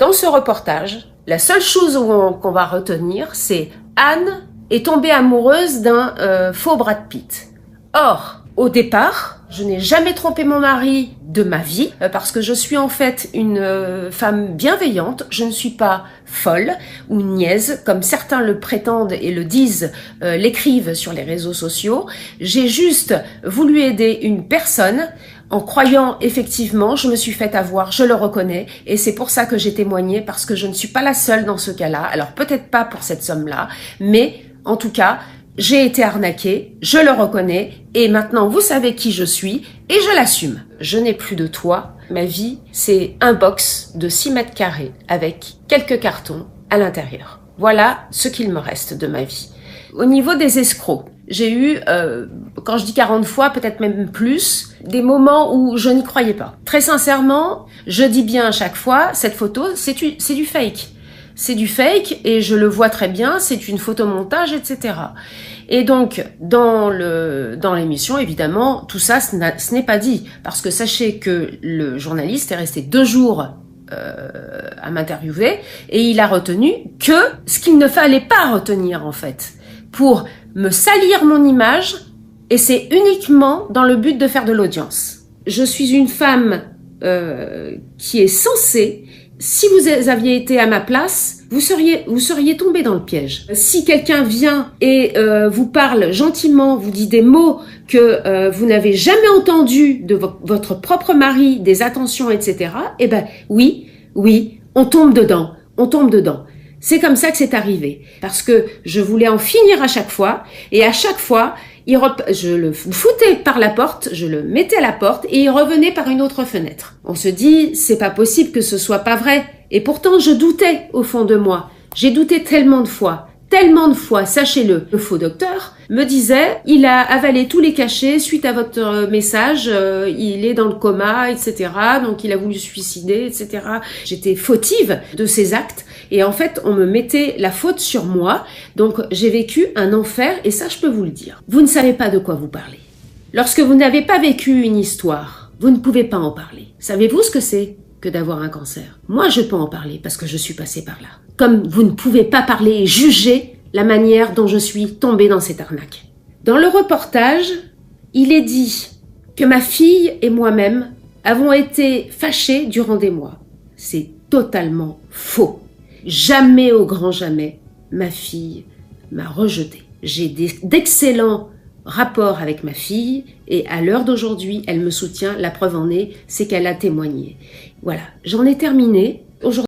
dans ce reportage, la seule chose qu'on va retenir, c'est Anne est tombée amoureuse d'un faux Brad Pitt. Or, au départ, je n'ai jamais trompé mon mari de ma vie parce que je suis en fait une femme bienveillante. Je ne suis pas folle ou niaise comme certains le prétendent et le disent, l'écrivent sur les réseaux sociaux. J'ai juste voulu aider une personne en croyant effectivement, je me suis fait avoir, je le reconnais et c'est pour ça que j'ai témoigné parce que je ne suis pas la seule dans ce cas-là. Alors peut-être pas pour cette somme-là, mais en tout cas, j'ai été arnaquée, je le reconnais, et maintenant vous savez qui je suis, et je l'assume. Je n'ai plus de toit, ma vie c'est un box de 6 mètres carrés, avec quelques cartons à l'intérieur. Voilà ce qu'il me reste de ma vie. Au niveau des escrocs, j'ai eu, quand je dis 40 fois, peut-être même plus, des moments où je n'y croyais pas. Très sincèrement, je dis bien à chaque fois, cette photo, c'est du fake. C'est du fake et je le vois très bien, c'est une photomontage, etc. Et donc, dans l'émission, évidemment, tout ça, ce n'est pas dit. Parce que sachez que le journaliste est resté 2 jours à m'interviewer et il a retenu que ce qu'il ne fallait pas retenir, en fait, pour me salir mon image, et c'est uniquement dans le but de faire de l'audience. Je suis une femme qui est censée, si vous aviez été à ma place, vous seriez tombé dans le piège. Si quelqu'un vient et vous parle gentiment, vous dit des mots que vous n'avez jamais entendus de votre propre mari, des attentions, etc., eh ben oui, on tombe dedans. C'est comme ça que c'est arrivé. Parce que je voulais en finir à chaque fois, et à chaque fois, je le foutais par la porte, je le mettais à la porte, et il revenait par une autre fenêtre. On se dit, c'est pas possible que ce soit pas vrai. Et pourtant, je doutais au fond de moi. J'ai douté tellement de fois, sachez-le. Le faux docteur me disait, il a avalé tous les cachets suite à votre message, il est dans le coma, etc. Donc il a voulu se suicider, etc. J'étais fautive de ces actes et en fait on me mettait la faute sur moi. Donc j'ai vécu un enfer et ça je peux vous le dire. Vous ne savez pas de quoi vous parlez. Lorsque vous n'avez pas vécu une histoire, vous ne pouvez pas en parler. Savez-vous ce que c'est que d'avoir un cancer? Moi je peux en parler parce que je suis passée par là. Comme vous ne pouvez pas parler et juger la manière dont je suis tombée dans cette arnaque. Dans le reportage, il est dit que ma fille et moi-même avons été fâchés durant des mois. C'est totalement faux. Jamais au grand jamais, ma fille m'a rejetée. J'ai d'excellents rapports avec ma fille et à l'heure d'aujourd'hui, elle me soutient. La preuve en est, c'est qu'elle a témoigné. Voilà, j'en ai terminé. Aujourd'hui,